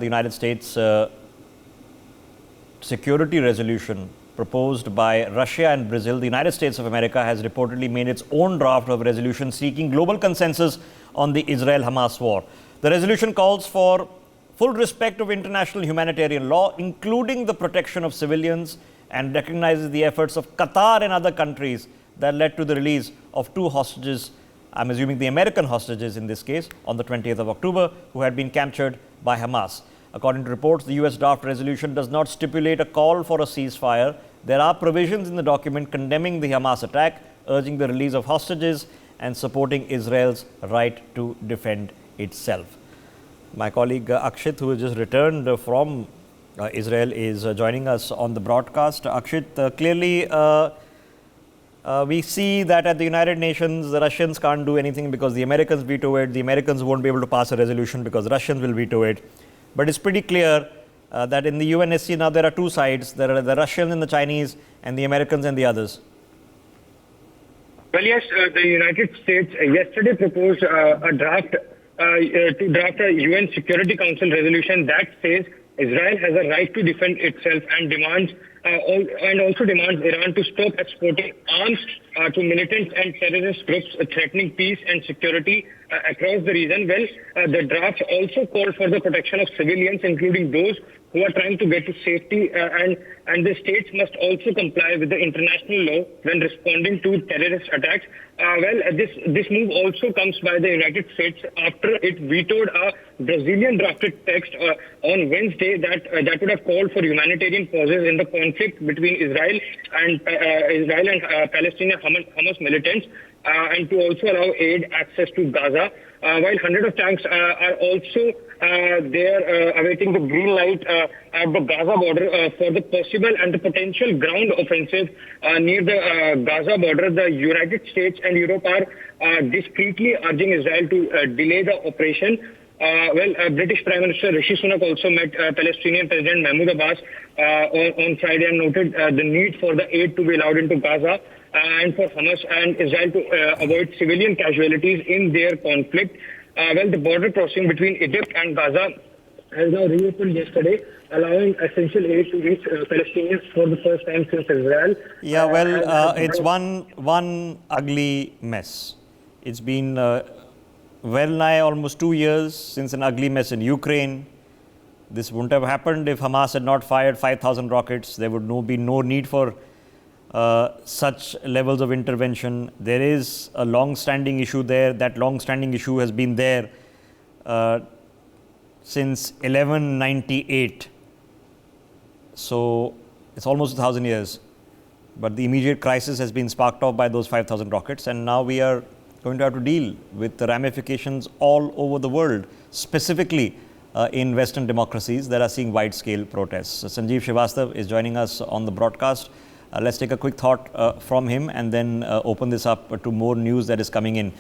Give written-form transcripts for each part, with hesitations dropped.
The United States security resolution proposed by Russia and Brazil, the United States of America has reportedly made its own draft of a resolution seeking global consensus on the Israel-Hamas war. The resolution calls for full respect of international humanitarian law, including the protection of civilians, and recognizes the efforts of Qatar and other countries that led to the release of two hostages, I'm assuming the American hostages in this case, on the 20th of October, who had been captured by Hamas. According to reports, the US draft resolution does not stipulate a call for a ceasefire. There are provisions in the document condemning the Hamas attack, urging the release of hostages and supporting Israel's right to defend itself. My colleague Akshit, who has just returned from Israel, is joining us on the broadcast. Akshit, clearly we see that at the United Nations, the Russians can't do anything because the Americans veto it. The Americans won't be able to pass a resolution because the Russians will veto it. But it's pretty clear that in the UNSC now there are two sides. There are the Russians and the Chinese, and the Americans and the others. Well, yes, the United States yesterday proposed a draft to draft a UN Security Council resolution that says Israel has a right to defend itself and demands also demands Iran to stop exporting arms to militant and terrorist groups threatening peace and security across the region. Well, the draft also called for the protection of civilians, including those who are trying to get to safety, and the states must also comply with the international law when responding to terrorist attacks. This move also comes by the United States after it vetoed a Brazilian drafted text on Wednesday that would have called for humanitarian pauses in the conflict between Israel and Palestinian Hamas militants, and to also allow aid access to Gaza. While hundreds of tanks are also there awaiting the green light at the Gaza border for the possible and the potential ground offensive near the Gaza border, the United States and Europe are discreetly urging Israel to delay the operation. British Prime Minister Rishi Sunak also met Palestinian President Mahmoud Abbas on Friday and noted the need for the aid to be allowed into Gaza and for Hamas and Israel to avoid civilian casualties in their conflict. The border crossing between Egypt and Gaza has now reopened yesterday, allowing essential aid to reach Palestinians for the first time since Israel. Yeah, it's one ugly mess. It's been well nigh almost 2 years since an ugly mess in Ukraine. This wouldn't have happened if Hamas had not fired 5,000 rockets. There would be no need for such levels of intervention. There is a long-standing issue there. That long-standing issue has been there since 1198. So it's almost 1,000 years. But the immediate crisis has been sparked off by those 5,000 rockets, and now we are going to have to deal with the ramifications all over the world, specifically in Western democracies that are seeing wide-scale protests. Sanjeev Bhaskar is joining us on the broadcast. Let's take a quick thought from him and then open this up to more news that is coming in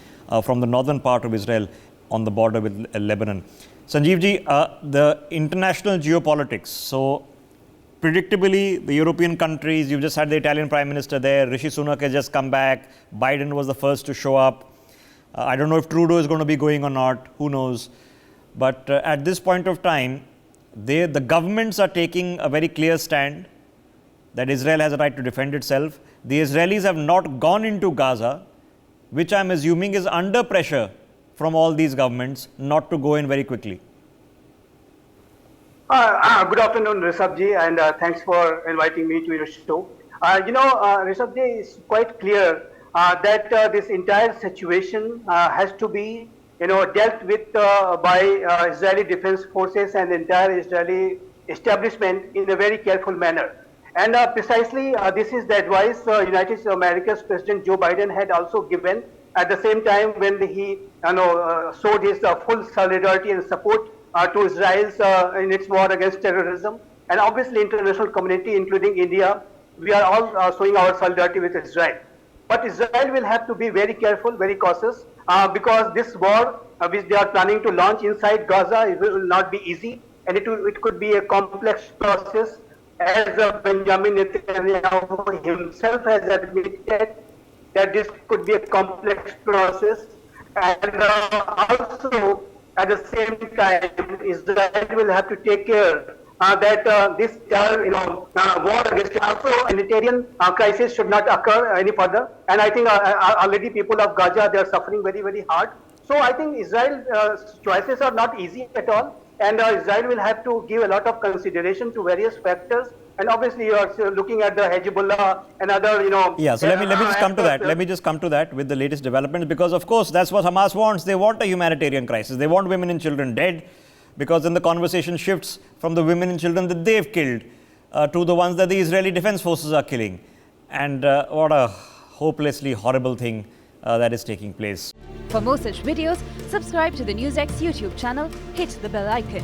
from the northern part of Israel on the border with Lebanon. Sanjeev ji, the international geopolitics. So, predictably, the European countries, you've just had the Italian Prime Minister there, Rishi Sunak has just come back, Biden was the first to show up. I don't know if Trudeau is going to be going or not, who knows. But at this point of time, the governments are taking a very clear stand that Israel has a right to defend itself. The Israelis have not gone into Gaza, which I'm assuming is under pressure from all these governments not to go in very quickly. Good afternoon, Rishabh-ji, and thanks for inviting me to your show. Rishabh-ji, it's quite clear that this entire situation has to be, dealt with by Israeli Defense Forces and the entire Israeli establishment in a very careful manner. And precisely this is the advice United States of America's President Joe Biden had also given at the same time when he showed his full solidarity and support to Israel's in its war against terrorism. And obviously international community, including India, we are all showing our solidarity with Israel. But Israel will have to be very careful, very cautious, because this war which they are planning to launch inside Gaza, it will not be easy, and it could be a complex process, as Benjamin Netanyahu himself has admitted that this could be a complex process. And also at the same time, Israel will have to take care that this war against also humanitarian crisis should not occur any further. And I think already people of Gaza, they are suffering very, very hard. So I think Israel's choices are not easy at all. And Israel will have to give a lot of consideration to various factors. And obviously, you are looking at the Hezbollah and other, Yeah, so let me just come to that. Let me just come to that with the latest developments, because of course that's what Hamas wants. They want a humanitarian crisis. They want women and children dead, because then the conversation shifts from the women and children that they've killed to the ones that the Israeli Defense Forces are killing. And what a hopelessly horrible thing that is taking place. For more such videos, subscribe to the NewsX YouTube channel, hit the bell icon.